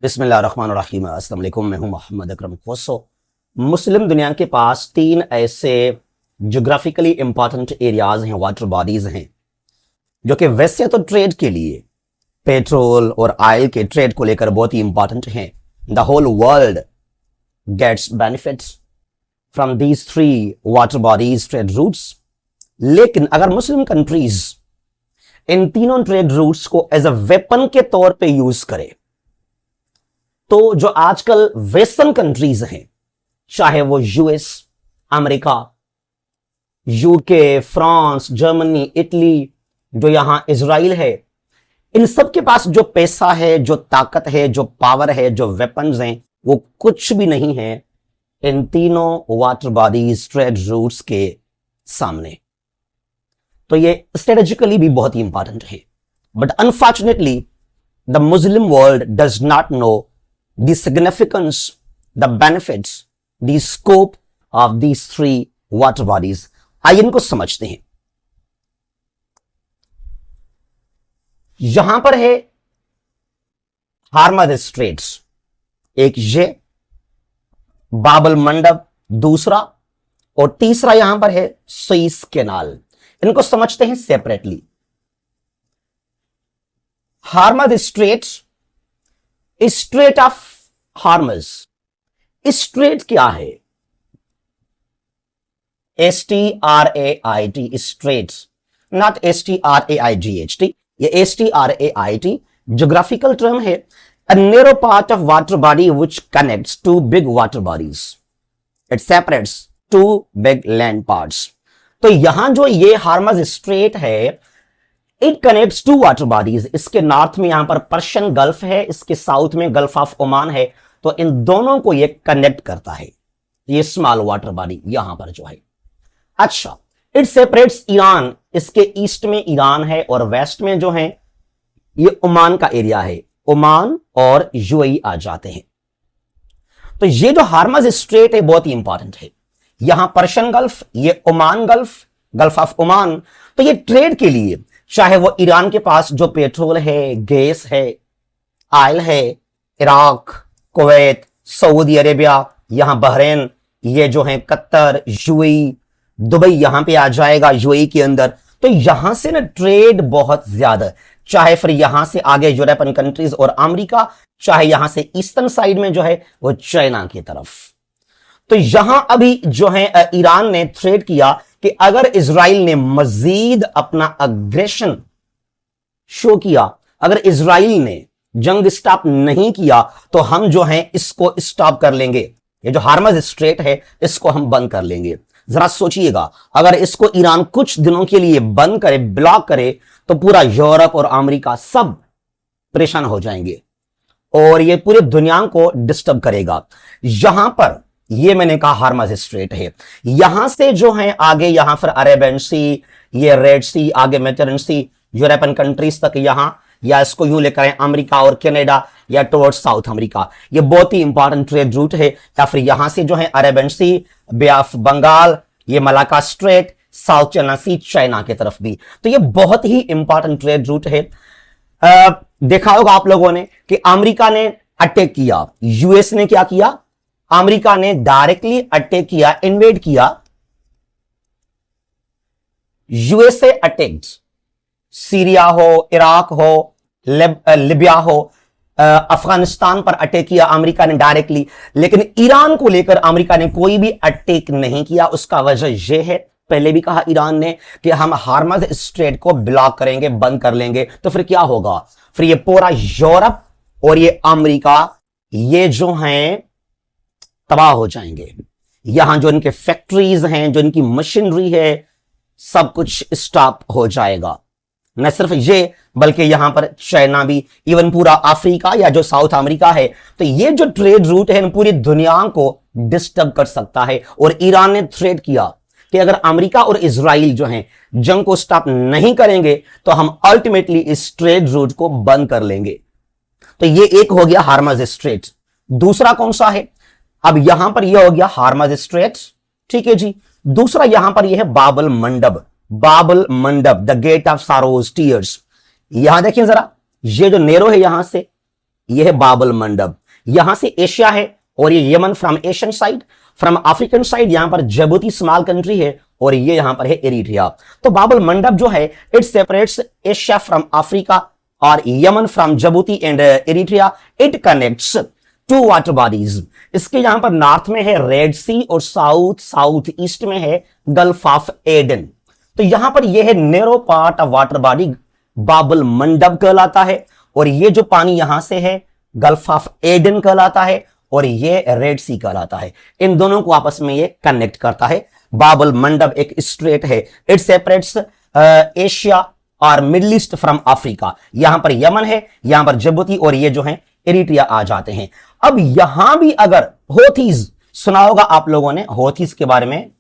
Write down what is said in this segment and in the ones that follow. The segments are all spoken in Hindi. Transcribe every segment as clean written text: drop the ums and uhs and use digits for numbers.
बिस्मिल्लाहिर्रहमानिर्रहीम। अस्सलाम वालेकुम। मैं हूं मोहम्मद अकरम खोसो। मुस्लिम दुनिया के पास तीन ऐसे जोग्राफिकली इंपॉर्टेंट एरियाज हैं, वाटर बॉडीज हैं, जो कि वैसे तो ट्रेड के लिए, पेट्रोल और ऑयल के ट्रेड को लेकर बहुत ही इंपॉर्टेंट हैं। The whole world gets benefits from these three water bodies trade routes. लेकिन अगर मुस्लिम कंट्रीज इन तीनों ट्रेड रूट्स को एज अ वेपन के तौर पे यूज करे, तो जो आजकल वेस्टर्न कंट्रीज हैं, चाहे वो US, America, UK, France, Germany, Italy, जो यहां इजराइल है, इन सब के पास जो पैसा है, जो ताकत है, जो पावर है, जो वेपन्स हैं, वो कुछ भी नहीं है इन तीनों वाटर बॉडीज ट्रेड रूट्स के सामने। तो ये स्ट्रेटेजिकली भी बहुत ही इंपॉर्टेंट है। But unfortunately the Muslim world does not know the significance, the benefits, the scope of these three water bodies। आइए इनको समझते हैं। यहां पर है हार्मज स्ट्रेट्स, एक ये बाबल मंडप दूसरा, और तीसरा यहां पर है सुइस कैनाल। इनको समझते हैं separately. Hormuz straits, strait of Hormuz, strait क्या है? STRAIT, strait, not STRAIGHT। ये STRAIT ज्योग्राफिकल टर्म है। A narrow part of water body which connects two big water bodies, it separates two big land parts. तो यहां जो ये हार्मज स्ट्रेट है, it connects two water bodies. इसके नॉर्थ में यहां पर पर्शियन गल्फ है, इसके साउथ में गल्फ ऑफ ओमान है। तो इन दोनों को ये कनेक्ट करता है, ये स्मॉल वाटर बॉडी यहां पर जो है। अच्छा, इट सेपरेट्स ईरान, इसके ईस्ट में ईरान है और वेस्ट में जो है ये ओमान का एरिया है। ओमान और यूएई आ जाते हैं। तो ये जो हार्मज स्ट्रेट है बहुत ही इंपॉर्टेंट है। यहां पर्शियन गल्फ, ये Oman gulf, gulf of Oman. तो ये ट्रेड के लिए, चाहे वो ईरान के पास जो पेट्रोल है, गैस है, ऑयल है, इराक, कुवैत, सऊदी अरेबिया, यहां बहरीन, ये जो है कतर, यूएई, दुबई यहां पे आ जाएगा यूएई के अंदर। तो यहां से ना ट्रेड बहुत ज्यादा, चाहे फिर यहां से आगे यूरोपियन कंट्रीज और अमेरिका, चाहे यहां से ईस्टर्न साइड में जो है वो चाइना की तरफ। तो यहां अभी जो है ईरान ने थ्रेट किया कि अगर इजराइल ने मजीद अपना अग्रेशन शो किया, अगर इजराइल ने जंग स्टॉप नहीं किया, तो हम जो है इसको स्टॉप कर लेंगे। ये जो हार्मज स्ट्रेट है इसको हम बंद कर लेंगे। जरा सोचिएगा, अगर इसको ईरान कुछ दिनों के लिए बंद करे, ब्लॉक करे, तो पूरा यूरोप और अमेरिका सब परेशान हो जाएंगे और ये पूरी दुनिया को डिस्टर्ब करेगा। यहां पर ये मैंने कहा हार्मज स्ट्रेट है। यहां से जो है आगे यहां फिर अरेबियन सी, ये रेड सी, आगे मेडिटेरेनियन सी, यूरोपियन कंट्रीज तक यहां, या इसको यूं लेकर अमेरिका और कनाडा, या टुवर्ड्स साउथ अमेरिका। ये बहुत ही इंपॉर्टेंट ट्रेड रूट है। या फिर यहां से जो है Arabian sea, bay of Bengal, ये Malacca strait, South China sea, China की तरफ भी। तो ये बहुत ही इंपॉर्टेंट ट्रेड रूट है। देखा होगा आप लोगों ने कि अमेरिका ने अटैक किया, यूएस ने क्या किया? अमेरिका ने डायरेक्टली अटैक किया, इन्वेड किया। यूएसए अटैक्ड, सीरिया हो, इराक हो, लिबिया हो, अफगानिस्तान पर अटैक किया अमेरिका ने डायरेक्टली। लेकिन ईरान को लेकर अमेरिका ने कोई भी अटैक नहीं किया। उसका वजह यह है, पहले भी कहा ईरान ने कि हम हार्मज स्ट्रेट को ब्लॉक करेंगे, बंद कर लेंगे। तो फिर क्या होगा? फिर ये पूरा यूरोप और ये अमेरिका, ये जो हैं तबाह हो जाएंगे। यहां जो इनके फैक्ट्रीज हैं, जो इनकी मशीनरी है, सब कुछ स्टॉप हो जाएगा। न सिर्फ ये, बल्कि यहां पर चाइना भी, इवन पूरा अफ्रीका या जो साउथ अमेरिका है। तो ये जो ट्रेड रूट है पूरी दुनिया को डिस्टर्ब कर सकता है। और ईरान ने थ्रेट किया कि अगर अमेरिका और इजराइल जो हैं जंग को स्टॉप नहीं करेंगे, तो हम अल्टीमेटली इस ट्रेड रूट को बंद कर लेंगे। तो ये एक हो गया हार्मज स्ट्रेट। दूसरा कौन सा है? अब यहां पर यह हो गया हार्मज स्ट्रेट, ठीक है जी। दूसरा यहां पर यह है बाबल Mandeb, Bab el Mandeb, the gate of sorrows tears. यहां देखिए जरा, ये जो नेरो है यहां से ये है बाबल मंडब, यहां से एशिया है, और ये Yemen from Asian side, from African side यहां पर जिबूती स्मॉल कंट्री है, और ये यहां पर है इरिट्रिया। तो बाबल मंडब जो है it separates Asia from Africa और Yemen from Djibouti and Eritrea. It connects two water bodies. इसके यहां पर नॉर्थ में है रेड सी और साउथ ईस्ट में है गल्फ ऑफ एडन। तो यहां पर यह है narrow part of water body बाबल मंडब कहलाता है, और ये जो पानी यहां से है गल्फ ऑफ एडन कहलाता है, और ये रेड सी कहलाता है। इन दोनों को आपस में ये कनेक्ट करता है। बाबल मंडब एक स्ट्रेट है, इट सेपरेट्स एशिया और मिडिल ईस्ट फ्रॉम अफ्रीका। यहां पर यमन है, यहां पर जिबूती और ये जो है इरिट्रिया आ जाते हैं। अब यहां भी अगर होथीज सुना होगा आप लोगों ने होथीज के बारे में।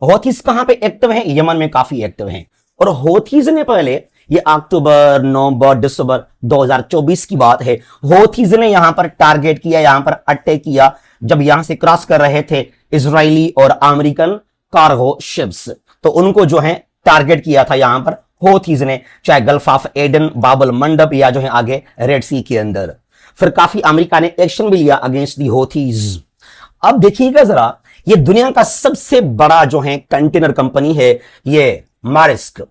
होथीज कहां पे एक्टिव है? यमन में काफी एक्टिव हैं। और होथीज ने पहले, ये अक्टूबर नवंबर दिसंबर 2024 की बात है, होथीज ने यहां पर टारगेट किया, यहां पर अटैक किया जब यहां से क्रॉस कर रहे थे इजरायली और अमेरिकन कार्गो शिप्स। तो उनको जो है टारगेट किया था यहां पर होथीज ने, चाहे गल्फ ऑफ एडन, बाबल मंडब या जो है आगे रेड सी के अंदर। फिर काफी अमेरिका ने एक्शन भी लिया अगेंस्ट दी होथीज। अब देखिएगा जरा, ये दुनिया का सबसे बड़ा जो है कंटेनर कंपनी है ये मारिस्क।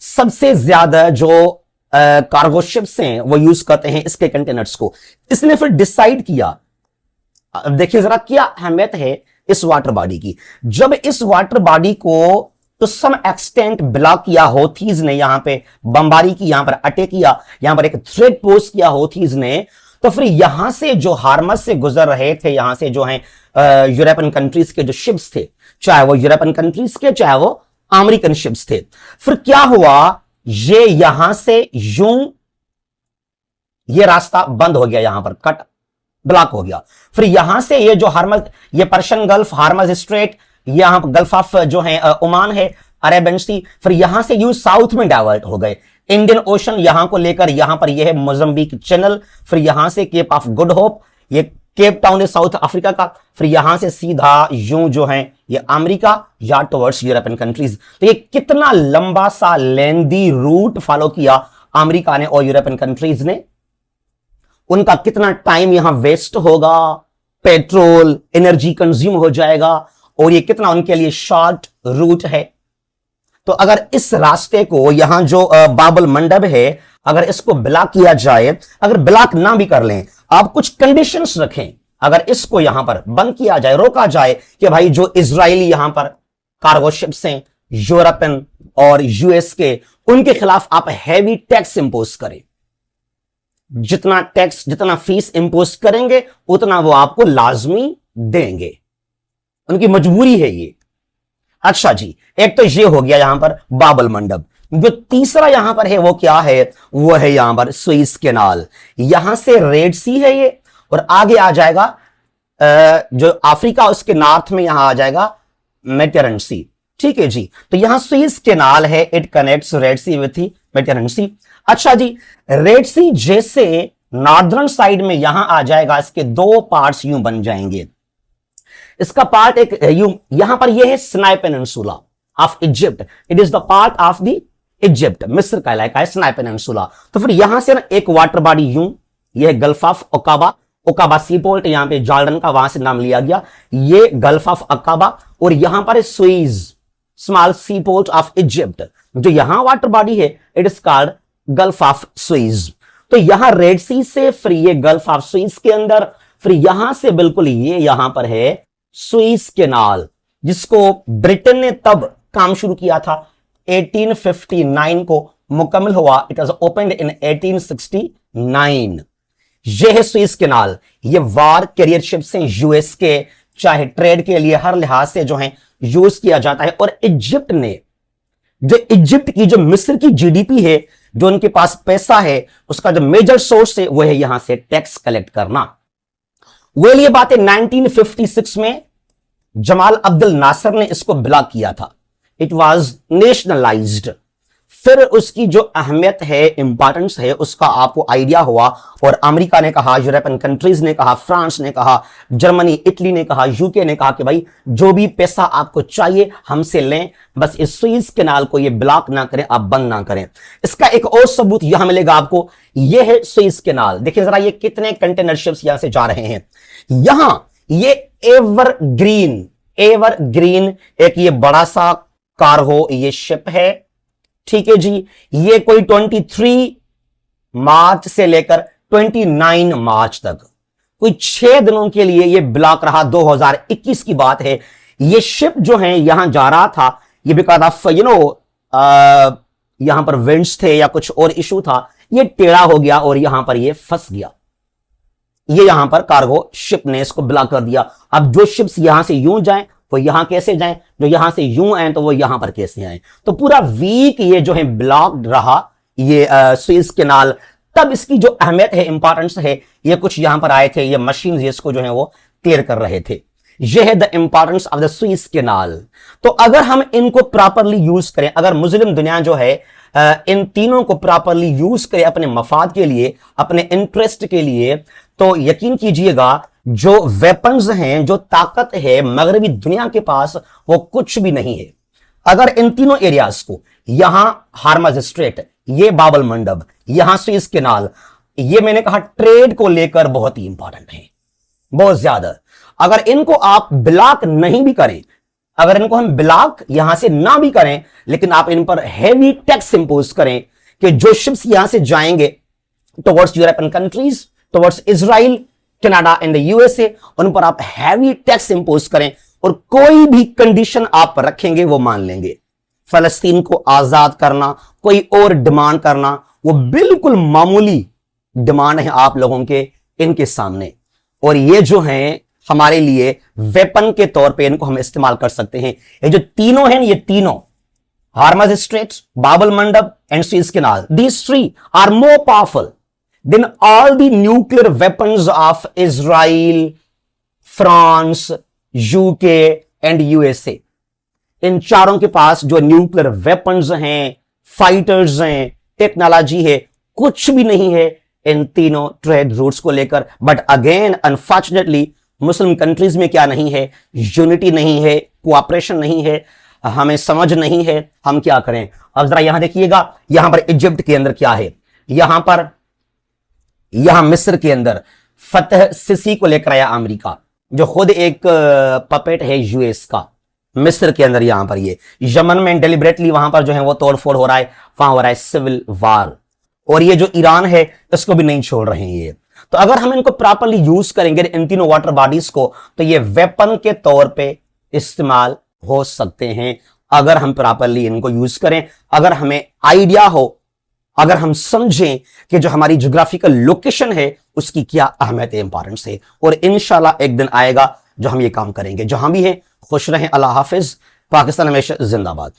सबसे ज्यादा जो कार्गो शिप्स हैं वो यूज करते हैं इसके कंटेनर्स को। इसने फिर डिसाइड किया, अब देखिए जरा क्या अहमियत है इस वाटर बॉडी की। जब इस वाटर बॉडी को तो सम एक्सटेंट ब्लॉक किया होथीज ने, यहां पे बमबारी की, यहां पर अटैक किया, यहां पर एक थ्रेट पोस्ट किया होथीज ने, तो फिर यहां से जो हार्मस से गुजर रहे थे, यहां से जो है यूरोपियन कंट्रीज के जो शिप्स थे, चाहे वो यूरोपियन कंट्रीज के चाहे वो अमेरिकन शिप्स थे, फिर क्या हुआ, ये यहां से यूं ये रास्ता बंद हो गया, यहां पर कट ब्लॉक हो गया। फिर यहां से ये जो हार्मज, ये पर्शियन गल्फ, हार्मज स्ट्रेट, यहां गल्फ ऑफ जो है ओमान है, अरेबियन सी, फिर यहां से यू साउथ में डाइवर्ट हो गए, इंडियन ओशन यहां को लेकर, यहां पर यह है मोजम्बिक चैनल, फिर यहां से केप ऑफ गुड होप, ये केप टाउन है साउथ अफ्रीका का, फिर यहां से सीधा यूं जो है ये अमेरिका या टुवर्ड्स यूरोपियन कंट्रीज। तो ये कितना लंबा सा लेंदी रूट फॉलो किया अमेरिका ने और यूरोपियन कंट्रीज ने, उनका कितना टाइम यहां वेस्ट होगा, पेट्रोल एनर्जी कंज्यूम हो जाएगा, और ये कितना उनके लिए शॉर्ट रूट है। तो अगर इस रास्ते को यहां जो बाबल मंडब है अगर इसको ब्लॉक किया जाए, अगर ब्लॉक ना भी कर लें, आप कुछ कंडीशंस रखें, अगर इसको यहां पर बंद किया जाए, रोका जाए कि भाई जो इजरायली यहां पर कार्गो शिप्स हैं, यूरोपियन और यूएस के, उनके खिलाफ आप हैवी टैक्स इंपोज करें, जितना टैक्स जितना फीस इंपोज करेंगे उतना वो आपको लाजमी देंगे, उनकी मजबूरी है ये। अच्छा जी, एक तो ये हो गया यहां पर बाबल मंडब। जो तीसरा यहां पर है वो क्या है, वो है यहां पर सुइस कैनाल। यहां से रेड सी है ये, और आगे आ जाएगा जो अफ्रीका उसके नॉर्थ में यहां आ जाएगा मेडिटेरेनियन सी। ठीक है जी, तो यहां सुइस कैनाल है, it connects Red Sea with Mediterranean Sea. अच्छा जी, रेड सी जैसे नॉर्दर्न साइड में यहां आ जाएगा, इसके दो पार्ट्स यूं बन जाएंगे। इसका पार्ट एक यूं, यहां पर यह है Sinai peninsula of Egypt, it is the part of the Egypt, मिस्र का इलाका है सिनाई पेनिनसुला। तो फिर यहां से ना एक वाटर बॉडी यूं, यह Gulf of Aqaba, Aqaba sea port, यहां पे जॉर्डन का वहां से नाम लिया गया, ये गल्फ ऑफ अकाबा, और यहां पर Suez small sea port of Egypt. जो यहां वाटर बॉडी है it is called gulf of Suez. तो यहां रेड सी से फिर ये गल्फ ऑफ सुइज के अंदर, फिर यहां से बिल्कुल ये यहां पर है सुइस कैनाल, जिसको ब्रिटेन ने तब काम शुरू किया था 1859 को मुकम्मल हुआ, इट वाज ओपनड इन 1869। यह है सुइस कैनाल, ये वार कैरियर शिप्स हैं यूएस के, चाहे ट्रेड के लिए हर लिहाज से जो है यूज किया जाता है। और इजिप्ट ने, जो इजिप्ट की जो मिस्र की जीडीपी है, जो उनके पास पैसा है, उसका जो मेजर सोर्स है वो है यहां से टैक्स कलेक्ट करना। वेल ये बात है 1956 में जमाल अब्दुल नासर ने इसको ब्लॉक किया था, इट वाज नेशनलाइज्ड। फिर उसकी जो अहमियत है, इंपॉर्टेंस है, उसका आपको आइडिया हुआ। और अमेरिका ने कहा, यूरोपियन कंट्रीज ने कहा, फ्रांस ने कहा, जर्मनी, इटली ने कहा, यूके ने कहा कि भाई जो भी पैसा आपको चाहिए हमसे लें, बस इस सुएज कैनाल को ये ब्लॉक ना करें, आप बंद ना करें। इसका एक और सबूत यहां मिलेगा आपको, ये है सुएज कैनाल। देखिए जरा ये कितने कंटेनर शिप्स यहां से जा रहे हैं। यहां ये एवरग्रीन एक ये बड़ा सा कार्गो ये शिप है, ठीक है जी। ये कोई 23 मार्च से लेकर 29 मार्च तक कोई 6 दिनों के लिए ये ब्लॉक रहा। 2021 की बात है। ये शिप जो है यहां जा रहा था, ये बिकॉज ऑफ यहां पर विंड्स थे या कुछ और इशू था, ये टेढ़ा हो गया और यहां पर ये फंस गया। ये यहां पर कार्गो शिप ने इसको ब्लॉक कर दिया। अब जो शिप्स यहां से यूं जाएं वो यहां कैसे जाएं, जो यहां से यूं आए तो वो यहां पर कैसे आए। तो पूरा वीक ये जो है ब्लॉक्ड रहा ये सुएज कैनाल। तब इसकी जो अहमियत है, इंपॉर्टेंस है, ये कुछ यहां पर आए थे, ये मशीन इसको जो है वो क्लियर कर रहे थे। यह है the importance of the Suez canal. तो अगर हम इनको प्रॉपरली यूज करें, अगर मुस्लिम दुनिया जो है इन तीनों को प्रॉपरली यूज करे अपने मफाद के लिए, अपने इंटरेस्ट के लिए, तो यकीन कीजिएगा जो वेपन्स हैं, जो ताकत है मगरबी दुनिया के पास, वो कुछ भी नहीं है। अगर इन तीनों एरियाज को, यहां हार्मज स्ट्रेट, ये बाबल मंडब, यहां सुएज कैनाल, ये मैंने कहा ट्रेड को लेकर बहुत ही इंपॉर्टेंट है, बहुत ज्यादा। अगर इनको आप ब्लॉक नहीं भी करें, अगर इनको हम ब्लॉक यहां से ना भी करें, लेकिन आप इन पर हैवी टैक्स इंपोज करें कि जो शिप्स यहां से जाएंगे towards European countries, towards Israel, Canada and the USA, उन पर आप हैवी टैक्स इंपोज करें और कोई भी कंडीशन आप रखेंगे वो मान लेंगे। फलस्तीन को आजाद करना, कोई और डिमांड करना, वो बिल्कुल मामूली डिमांड है आप लोगों के इनके सामने। और ये जो हैं हमारे लिए वेपन के तौर पे इनको हम इस्तेमाल कर सकते हैं। ये जो तीनों हैं, ये तीनों Hormuz strait, Bab el Mandeb and Suez canal, these three are more powerful than all the nuclear weapons of Israel, France, UK and USA. इन चारों के पास जो न्यूक्लियर वेपन्स हैं, फाइटर्स हैं, टेक्नोलॉजी है, कुछ भी नहीं है इन तीनों ट्रेड रूट्स को लेकर। But again unfortunately Muslim countries में क्या नहीं है, यूनिटी नहीं है, कोऑपरेशन नहीं है, हमें समझ नहीं है हम क्या करें। अब जरा यहां देखिएगा, यहां पर इजिप्ट के अंदर क्या है, यहां मिस्र के अंदर फतह सिसी को लेकर आया अमेरिका, जो खुद एक पपेट है यूएस का। मिस्र के अंदर यहां पर ये यमन में डेलिबरेटली वहां पर जो है वो तोड़फोड़ हो रहा है, वहां हो रहा है सिविल वार। और ये जो ईरान है इसको भी नहीं छोड़ रहे हैं ये। तो अगर हम इनको प्रॉपरली यूज करेंगे इन तीनों वाटर बॉडीज को, तो ये वेपन के तौर पे इस्तेमाल हो सकते हैं अगर हम प्रॉपरली इनको यूज करें, अगर हमें आइडिया हो, अगर हम समझें कि जो हमारी ज्योग्राफिकल लोकेशन है उसकी क्या अहमियत है, इंपॉर्टेंस है। और इंशाल्लाह एक दिन आएगा जो हम ये काम करेंगे। जहां भी है खुश रहें, अल्लाह हाफिज, पाकिस्तान हमेशा जिंदाबाद।